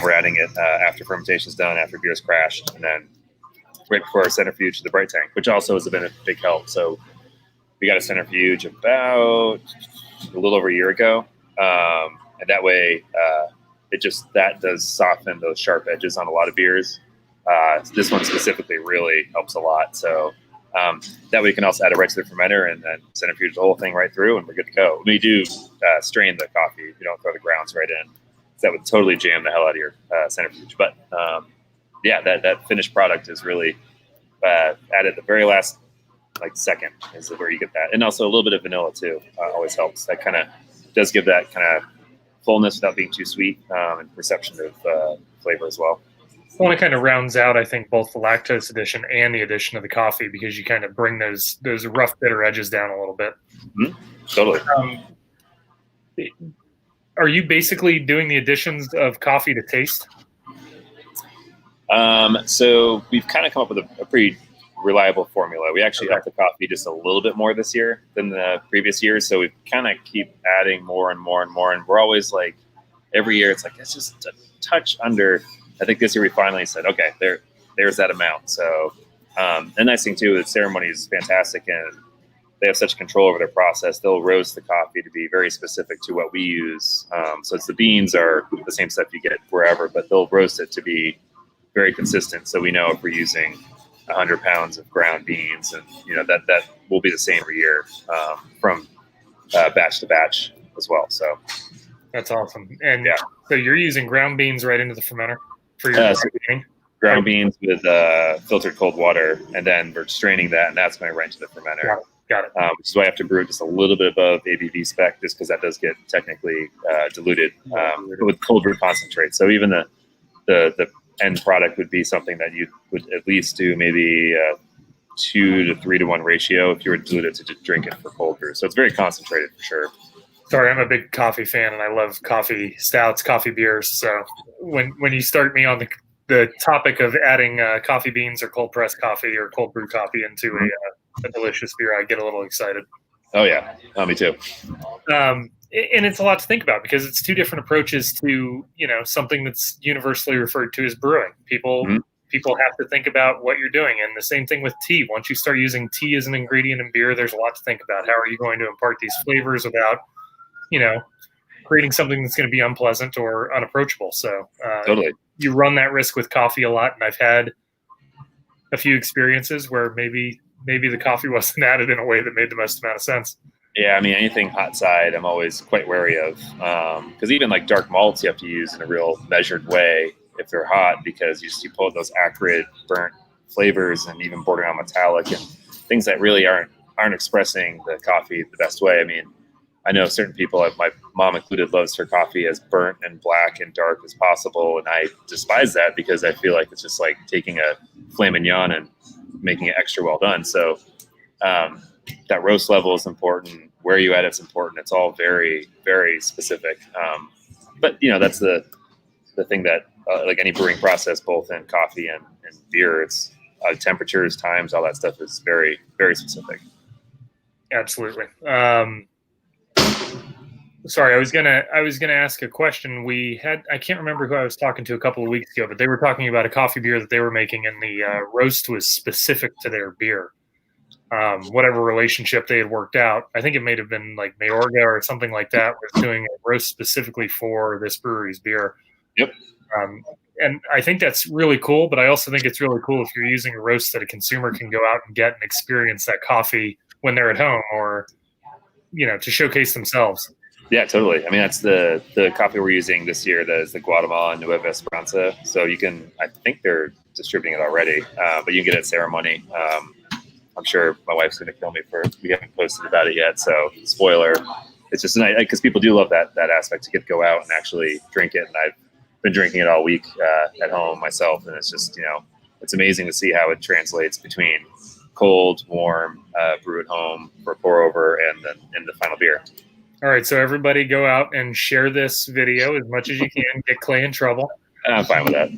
we're adding it after fermentation's done, after beer's crashed, and then right before our centrifuge to the bright tank, which also has been a big help. So we got a centrifuge about a little over a year ago. And that way, that does soften those sharp edges on a lot of beers. This one specifically really helps a lot. So that way you can also add it right to the fermenter and then centrifuge the whole thing right through, and we're good to go. We do strain the coffee. You don't throw the grounds right in. That would totally jam the hell out of your centrifuge. But that finished product is really added the very last second is where you get that. And also a little bit of vanilla too always helps. That kind of does give that kind of fullness without being too sweet, and perception of flavor as well. Well, it kind of rounds out, I think, both the lactose addition and the addition of the coffee, because you kind of bring those rough, bitter edges down a little bit. Mm-hmm. Totally. Are you basically doing the additions of coffee to taste? So we've kind of come up with a pretty reliable formula. We actually upped the coffee just a little bit more this year than the previous years. So we kind of keep adding more and more and more. And we're always every year, it's just a touch under. I think this year we finally said, okay, there's that amount. So the nice thing too, the ceremony is fantastic, and they have such control over their process. They'll roast the coffee to be very specific to what we use. So the beans are the same stuff you get wherever, but they'll roast it to be very consistent. So we know if we're using 100 pounds of ground beans, and that will be the same every year from batch to batch as well. So that's awesome. And so you're using ground beans right into the fermenter for your beaning? Ground beans with filtered cold water, and then we're straining that, and that's going right into the fermenter. Got it. Which is why I have to brew it just a little bit above ABV spec, just because that does get technically diluted with cold brew concentrate. So even the end product would be something that you would at least do maybe 2 to 3 to 1 ratio if you were diluted to just drink it for cold brew. So it's very concentrated for sure. Sorry, I'm a big coffee fan, and I love coffee stouts, coffee beers. So when you start me on the topic of adding coffee beans or cold pressed coffee or cold brew coffee into a delicious beer, I get a little excited. Oh yeah, me too. And it's a lot to think about because it's two different approaches to, something that's universally referred to as brewing. People have to think about what you're doing. And the same thing with tea. Once you start using tea as an ingredient in beer, there's a lot to think about. How are you going to impart these flavors without, creating something that's going to be unpleasant or unapproachable? So Totally. You run that risk with coffee a lot. And I've had a few experiences where maybe the coffee wasn't added in a way that made the most amount of sense. Yeah, I mean, anything hot side, I'm always quite wary of, because even like dark malts, you have to use in a real measured way if they're hot, because you pull those acrid, burnt flavors and even bordering on metallic and things that really aren't expressing the coffee the best way. I mean, I know certain people, my mom included, loves her coffee as burnt and black and dark as possible, and I despise that because I feel like it's just like taking a filet mignon and making it extra well done. So that roast level is important. Where you add it's important. It's all very, very specific. But that's the thing that like any brewing process, both in coffee and beer, it's temperatures, times, all that stuff is very, very specific. Absolutely. Sorry, I was gonna ask a question. I can't remember who I was talking to a couple of weeks ago, but they were talking about a coffee beer that they were making, and the roast was specific to their beer. Whatever relationship they had worked out, I think it may have been like Mayorga or something like that, was doing a roast specifically for this brewery's beer. Yep. And I think that's really cool, but I also think it's really cool if you're using a roast that a consumer can go out and get and experience that coffee when they're at home, or to showcase themselves. Yeah, totally. I mean, that's the coffee we're using this year. That is the Guatemala Nueva Esperanza. So I think they're distributing it already, but you can get it at Ceremony. I'm sure my wife's going to kill me we haven't posted about it yet. So spoiler, it's just nice because people do love that aspect to go out and actually drink it. And I've been drinking it all week at home myself. And it's just, it's amazing to see how it translates between cold, warm, brew at home for pour over and then in the final beer. All right, so everybody go out and share this video as much as you can. Get Clay in trouble. I'm fine with that.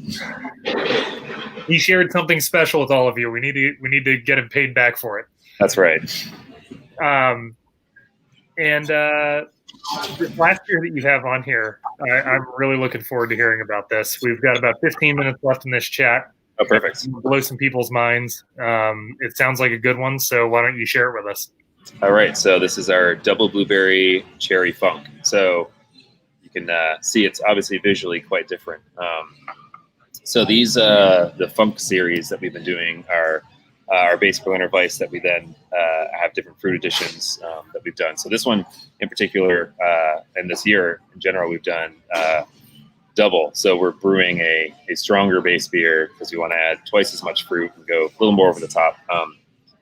He shared something special with all of you. We need to get him paid back for it. That's right. And this last year that you have on here, I'm really looking forward to hearing about this. We've got about 15 minutes left in this chat. Oh, perfect. Blow some people's minds. It sounds like a good one, so why don't you share it with us? All right, so this is our double blueberry cherry funk. So you can see it's obviously visually quite different. So these the funk series that we've been doing are our base Berliner Weiss that we then have different fruit additions that we've done. So this one in particular, and this year in general, we've done double. So we're brewing a stronger base beer because we want to add twice as much fruit and go a little more over the top.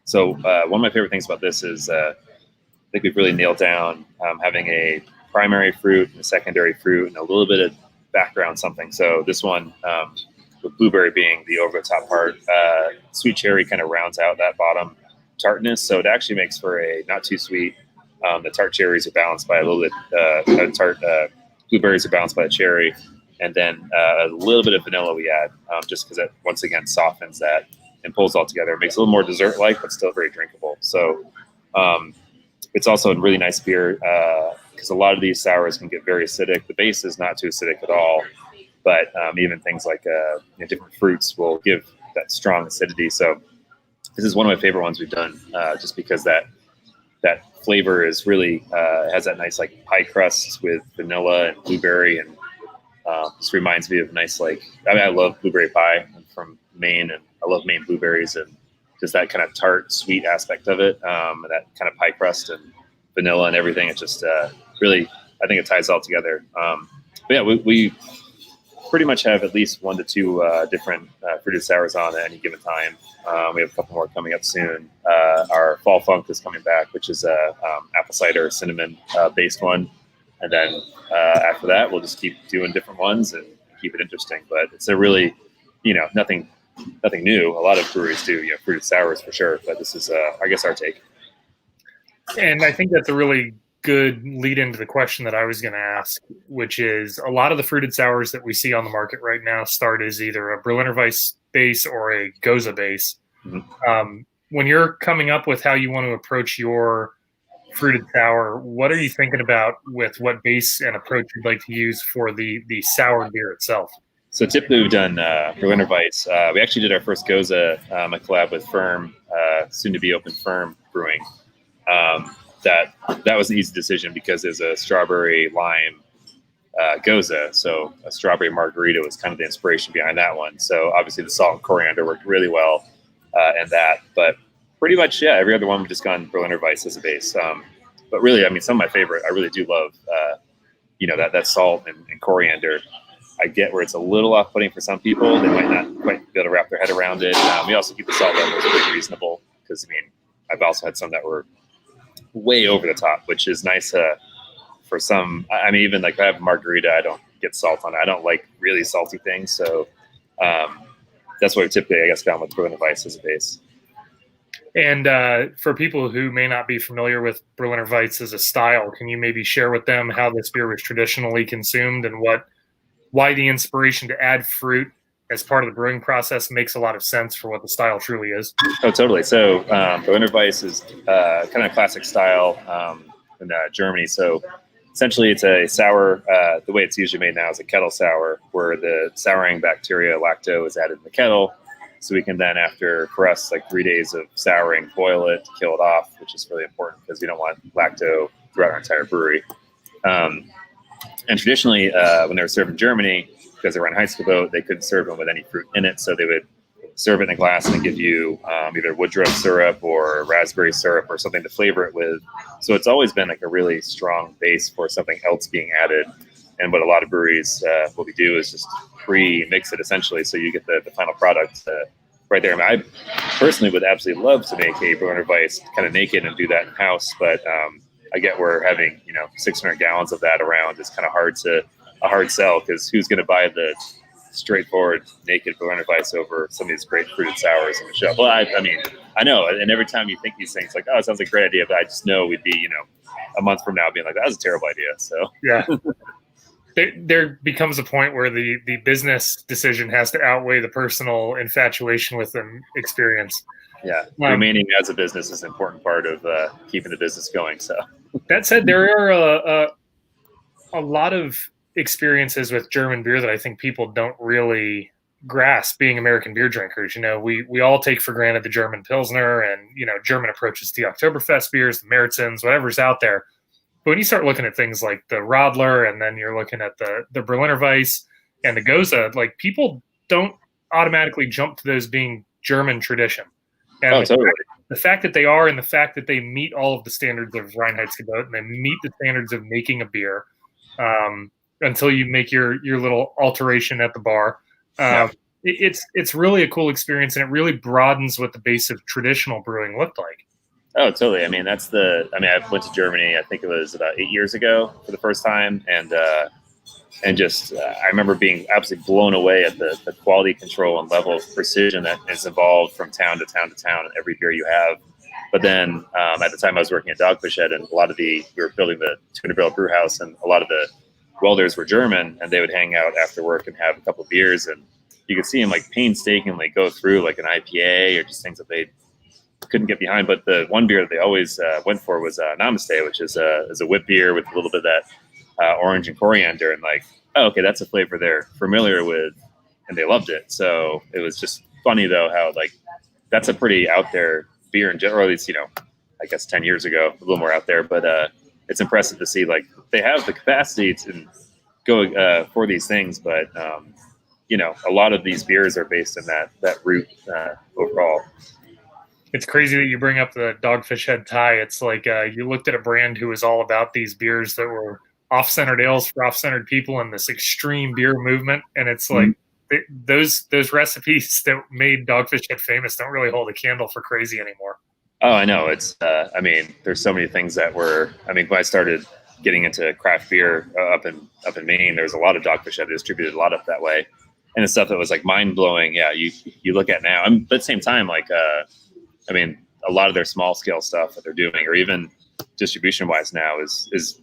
So one of my favorite things about this is I think we've really nailed down having a primary fruit and a secondary fruit and a little bit of background something. So this one, with blueberry being the over the top part, sweet cherry kind of rounds out that bottom tartness. So it actually makes for a not too sweet. The tart cherries are balanced by a little bit, blueberries are balanced by the cherry. And then a little bit of vanilla we add just because it once again softens that and pulls all together. It makes it a little more dessert-like, but still very drinkable. So it's also a really nice beer because a lot of these sours can get very acidic. The base is not too acidic at all, but even things like different fruits will give that strong acidity. So this is one of my favorite ones we've done just because that flavor is really has that nice like pie crust with vanilla and blueberry, and this reminds me of nice I love blueberry pie. I'm from Maine, and I love Maine blueberries, and just that kind of tart, sweet aspect of it, and that kind of pie crust and vanilla and everything. It just really, I think it ties all together. But yeah, we pretty much have at least 1 to 2 different fruited sours on at any given time. We have a couple more coming up soon. Our fall funk is coming back, which is a apple cider cinnamon based one, and then after that we'll just keep doing different ones and keep it interesting. But it's a really, nothing new. A lot of breweries do fruited sours for sure, but this is I guess our take. And I think that's a really good lead into the question that I was going to ask, which is a lot of the fruited sours that we see on the market right now start as either a Berliner Weiss base or a Goza base. Mm-hmm. When you're coming up with how you want to approach your fruited sour, what are you thinking about with what base and approach you'd like to use for the sour beer itself? So typically we've done Berliner Weiss. We actually did our first Goza, a collab with Firm, soon to be open Firm Brewing. That was an easy decision because there's a strawberry lime Goza. So a strawberry margarita was kind of the inspiration behind that one. So obviously the salt and coriander worked really well in that. But pretty much, yeah, every other one we've just gone Berliner Weiss as a base. But really, I mean, some of my favorite, I really do love, that salt and coriander. I get where it's a little off-putting for some people. They might not quite be able to wrap their head around it. We also keep the salt levels pretty reasonable because, I mean, I've also had some that were way over the top, which is nice for some. I mean, even like if I have a margarita, I don't get salt on it. I don't like really salty things. So that's what we typically, I guess, found with Berliner Weiss as a base. And for people who may not be familiar with Berliner Weiss as a style, can you maybe share with them how this beer was traditionally consumed and why the inspiration to add fruit as part of the brewing process makes a lot of sense for what the style truly is? Oh, totally. So Berliner Weiss is kind of a classic style in Germany. So essentially it's a sour, the way it's usually made now is a kettle sour, where the souring bacteria, lacto, is added in the kettle. So we can then, after, for us, like 3 days of souring, boil it to kill it off, which is really important because we don't want lacto throughout our entire brewery. And traditionally, when they were served in Germany, because they were on Heißgeboat, they couldn't serve them with any fruit in it. So they would serve it in a glass and give you either woodruff syrup or raspberry syrup or something to flavor it with. So it's always been like a really strong base for something else being added. And what a lot of breweries, what we do is just pre-mix it essentially, so you get the final product right there. I mean, I personally would absolutely love to make a Berliner Weiss kind of naked and do that in house, but I get where having 600 gallons of that around is kind of a hard sell, because who's going to buy the straightforward naked Berliner Weiss over some of these great fruited sours on the shelf? Well, I mean, I know, and every time you think these things, like, oh, it sounds like a great idea, but I just know we'd be a month from now being like, that was a terrible idea. So yeah. There becomes a point where the business decision has to outweigh the personal infatuation with an experience. Yeah, remaining as a business is an important part of keeping the business going. So that said, there are a lot of experiences with German beer that I think people don't really grasp, being American beer drinkers. We all take for granted the German Pilsner and German approaches to the Oktoberfest beers, the Märzens, whatever's out there. But when you start looking at things like the Radler, and then you're looking at the Berliner Weiss and the Goza, like, people don't automatically jump to those being German tradition. And totally. The fact that they are, and the fact that they meet all of the standards of Reinheitsgebot, and they meet the standards of making a beer, until you make your little alteration at the bar. It's really a cool experience, and it really broadens what the base of traditional brewing looked like. Oh, totally. I mean, I went to Germany, I think it was about 8 years ago for the first time. And just, I remember being absolutely blown away at the quality control and level of precision that is involved from town to town to town in every beer you have. But then at the time I was working at Dogfish Head, and we were building the 200 barrel brew house, and a lot of the welders were German, and they would hang out after work and have a couple of beers. And you could see them like painstakingly go through like an IPA or just things that they couldn't get behind. But the one beer that they always went for was Namaste, which is a whip beer with a little bit of that orange and coriander, and like, oh, okay, that's a flavor they're familiar with, and they loved it. So it was just funny though how like that's a pretty out there beer in general, or at least I guess 10 years ago, a little more out there. But it's impressive to see like they have the capacity to go for these things, but a lot of these beers are based in that root overall. It's crazy that you bring up the Dogfish Head tie. It's like you looked at a brand who was all about these beers that were off-centered ales for off-centered people in this extreme beer movement, and it's like those recipes that made Dogfish Head famous don't really hold a candle for crazy anymore. Oh, I know. It's I mean, there's so many things that were. I mean, when I started getting into craft beer up in Maine, there was a lot of Dogfish Head distributed a lot up that way, and the stuff that was like mind blowing. Yeah, you look at now, but at the same time, like. I mean, a lot of their small scale stuff that they're doing, or even distribution wise now is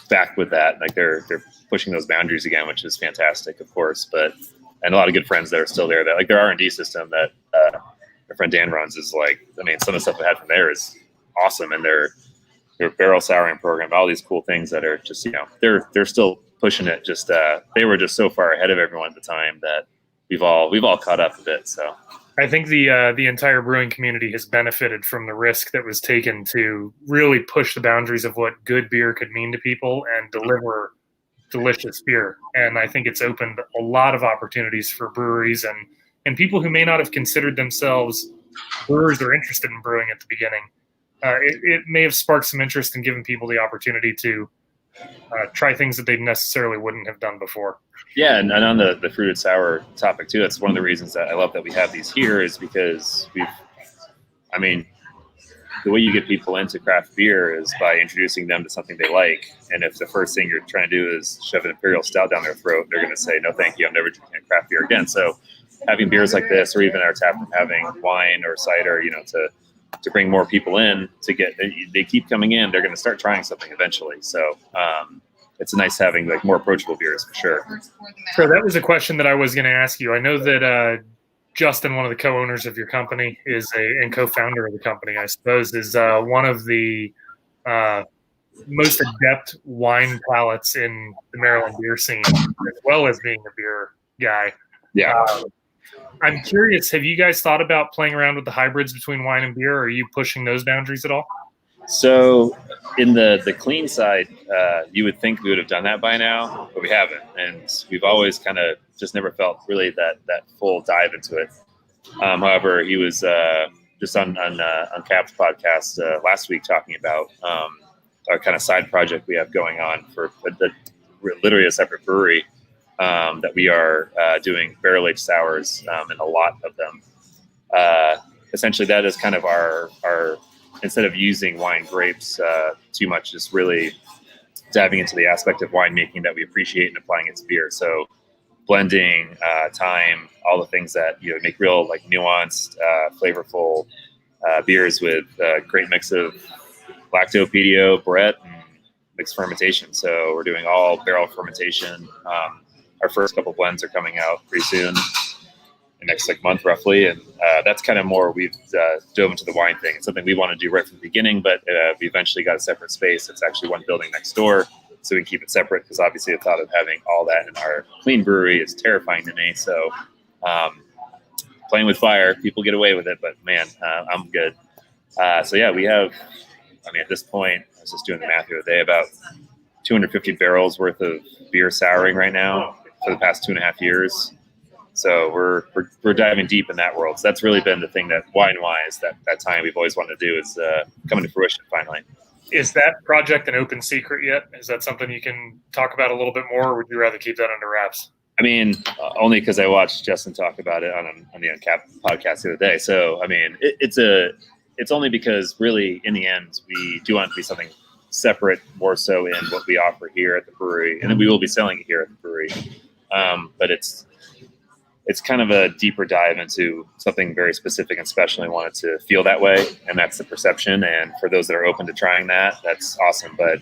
back with that. Like they're pushing those boundaries again, which is fantastic, of course. But and a lot of good friends that are still there. That like their R&D system that my friend Dan runs is like, I mean, some of the stuff I had from there is awesome, and their barrel souring program, all these cool things that are just, you know, they're still pushing it. Just they were just so far ahead of everyone at the time that we've all caught up a bit. So I think the entire brewing community has benefited from the risk that was taken to really push the boundaries of what good beer could mean to people and deliver delicious beer. And I think it's opened a lot of opportunities for breweries and people who may not have considered themselves brewers or interested in brewing at the beginning. It may have sparked some interest in giving people the opportunity to try things that they necessarily wouldn't have done before. Yeah, and on the fruited sour topic too, that's one of the reasons that I love that we have these here is because the way you get people into craft beer is by introducing them to something they like. And if the first thing you're trying to do is shove an imperial stout down their throat, they're going to say, no, thank you, I'm never drinking craft beer again. So having beers like this, or even our tap room having wine or cider, you know, to bring more people in, they keep coming in, they're going to start trying something eventually. So it's nice having like more approachable beers for sure. So that was a question that I was going to ask you. I know that Justin, one of the co-owners of your company, and co-founder of the company, I suppose, is one of the most adept wine palates in the Maryland beer scene, as well as being a beer guy. Yeah. I'm curious, have you guys thought about playing around with the hybrids between wine and beer? Or are you pushing those boundaries at all? So in the clean side, you would think we would have done that by now, but we haven't. And we've always kind of just never felt really that full dive into it. However, he was just on Cap's podcast last week talking about our kind of side project we have going on for literally a separate brewery that we are doing barrel-aged sours and a lot of them. Essentially, that is kind of our instead of using wine grapes too much, just really diving into the aspect of winemaking that we appreciate and applying it to beer. So blending, time, all the things that, you know, make real like nuanced, flavorful beers with a great mix of lacto, pedio, Brett, and mixed fermentation. So we're doing all barrel fermentation. Our first couple blends are coming out pretty soon, the next like month roughly, and that's kind of more we've dove into the wine thing. It's something we want to do right from the beginning, but we eventually got a separate space. It's actually one building next door, so we can keep it separate, because obviously the thought of having all that in our clean brewery is terrifying to me. So playing with fire, people get away with it, but man, I'm good. So yeah, we have, I mean, at this point, I was just doing the math the other day, about 250 barrels worth of beer souring right now for the past 2.5 years. So we're diving deep in that world. So that's really been the thing that wine-wise, that time we've always wanted to do is coming to fruition finally. Is that project an open secret yet? Is that something you can talk about a little bit more, or would you rather keep that under wraps? I mean, only because I watched Justin talk about it on the Uncap podcast the other day. So I mean, it's only because really in the end we do want it to be something separate, more so in what we offer here at the brewery, and then we will be selling it here at the brewery. But it's kind of a deeper dive into something very specific and special. I want it to feel that way, and that's the perception. And for those that are open to trying that, that's awesome. But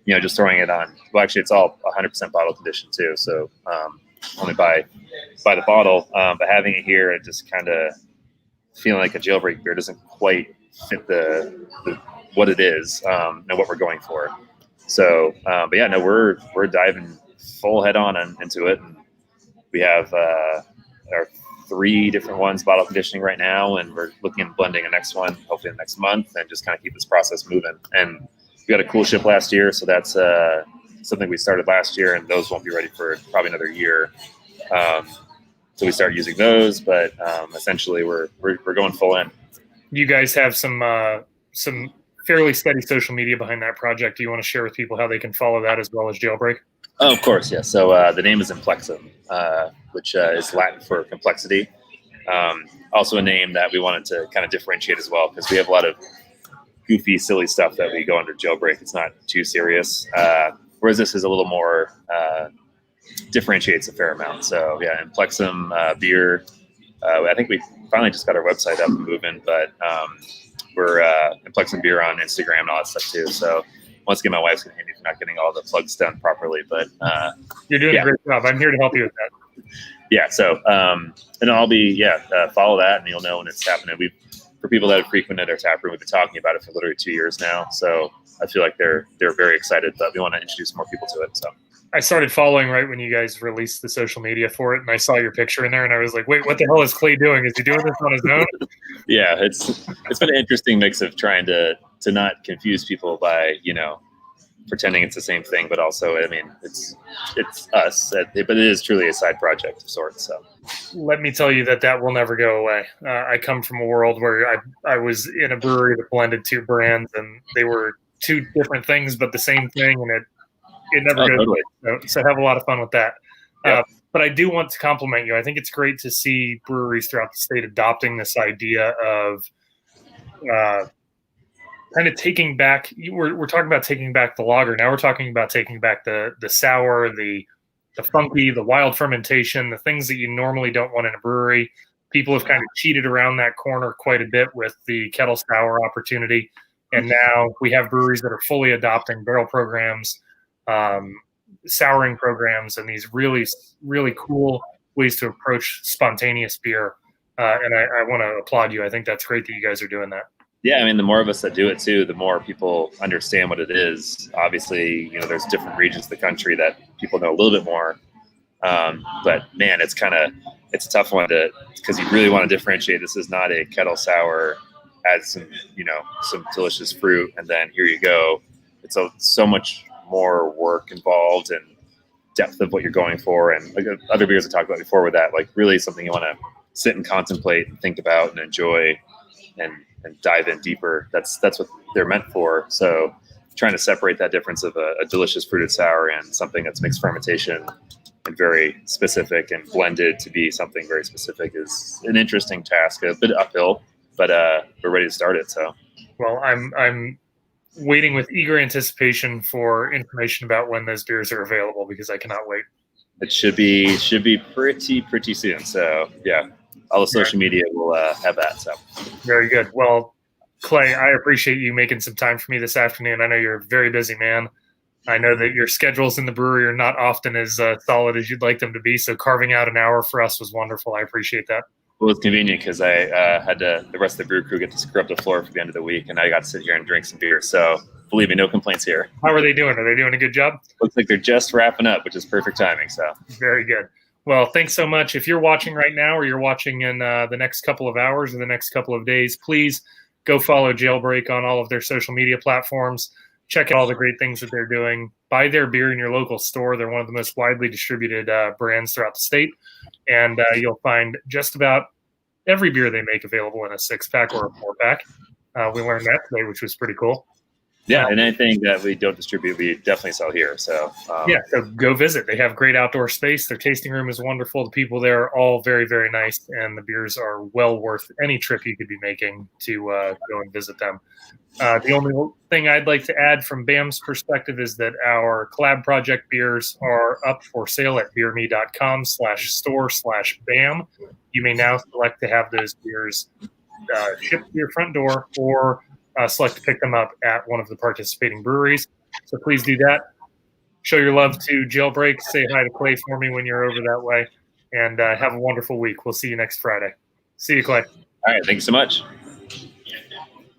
you know, just throwing it on. Well, actually, it's all 100% bottle conditioned too, so only by the bottle. But having it here, it just kind of feeling like a jailbreak beer doesn't quite fit the what it is and what we're going for. So, but yeah, no, we're diving full head on into it. And we have our 3 different ones bottle conditioning right now, and we're looking at blending a next one hopefully in the next month, and just kind of keep this process moving. And we got a cool ship last year, so that's something we started last year, and those won't be ready for probably another year. So we started using those, but essentially we're going full in. You guys have some fairly steady social media behind that project. Do you want to share with people how they can follow that as well as Jailbreak? Oh, of course, yeah. So the name is Implexum, which is Latin for complexity. Also a name that we wanted to kind of differentiate as well, because we have a lot of goofy, silly stuff that we go under Jailbreak. It's not too serious. Whereas this is a little more, differentiates a fair amount. So yeah, Implexum beer. I think we finally just got our website up and moving, but we're and plug some beer on Instagram and all that stuff too. So once again, my wife's gonna hate me for not getting all the plugs done properly, but you're doing a great job. I'm here to help you with that. Yeah. So and I'll be follow that, and you'll know when it's happening. For people that have frequented our tap room, we've been talking about it for literally 2 years now. So I feel like they're very excited, but we want to introduce more people to it. So I started following right when you guys released the social media for it, and I saw your picture in there, and I was like, wait, what the hell is Clay doing? Is he doing this on his own? Yeah, it's been an interesting mix of trying to not confuse people by, pretending it's the same thing, but also, I mean, it's us, but it is truly a side project of sorts. So let me tell you that will never go away. I come from a world where I was in a brewery that blended two brands, and they were two different things, but the same thing, and it never goes totally. away. So have a lot of fun with that. Yep. But I do want to compliment you. I think it's great to see breweries throughout the state adopting this idea of kind of taking back. We're talking about taking back the lager. Now we're talking about taking back the sour, the funky, the wild fermentation, the things that you normally don't want in a brewery. People have kind of cheated around that corner quite a bit with the kettle sour opportunity. And now we have breweries that are fully adopting barrel programs, souring programs, and these really, really cool ways to approach spontaneous beer. And I want to applaud you. I think that's great that you guys are doing that. Yeah, I mean, the more of us that do it too, the more people understand what it is. Obviously, there's different regions of the country that people know a little bit more. But man, it's a tough one because you really want to differentiate. This is not a kettle sour, add some delicious fruit, and then here you go. It's so much more work involved and depth of what you're going for. And like other beers I talked about before with that, like really something you want to sit and contemplate and think about and enjoy and dive in deeper. That's what they're meant for. So trying to separate that difference of a delicious fruited sour and something that's mixed fermentation and very specific and blended to be something very specific is an interesting task, a bit uphill, but we're ready to start it. So, well, I'm waiting with eager anticipation for information about when those beers are available because I cannot wait. It should be pretty soon. So yeah. All the social media will have that. So very good. Well, Clay, I appreciate you making some time for me this afternoon. I know you're a very busy man. I know that your schedules in the brewery are not often as solid as you'd like them to be. So carving out an hour for us was wonderful. I appreciate that. Well, it's convenient because I had the rest of the brew crew get to scrub the floor for the end of the week, and I got to sit here and drink some beer. So believe me, no complaints here. How are they doing? Are they doing a good job? Looks like they're just wrapping up, which is perfect timing. So very good. Well, thanks so much. If you're watching right now or you're watching in the next couple of hours or the next couple of days, please go follow Jailbreak on all of their social media platforms. Check out all the great things that they're doing. Buy their beer in your local store. They're one of the most widely distributed brands throughout the state. And you'll find just about every beer they make available in a 6-pack or a 4-pack. We learned that today, which was pretty cool. Yeah, and anything that we don't distribute, we definitely sell here. So so go visit. They have great outdoor space. Their tasting room is wonderful. The people there are all very, very nice, and the beers are well worth any trip you could be making to go and visit them. The only thing I'd like to add from BAM's perspective is that our collab project beers are up for sale at beerme.com/store/BAM. You may now select to have those beers shipped to your front door or select to pick them up at one of the participating breweries. So please do that. Show your love to Jailbreak. Say hi to Clay for me when you're over that way. And have a wonderful week. We'll see you next Friday. See you, Clay. All right. Thank you so much.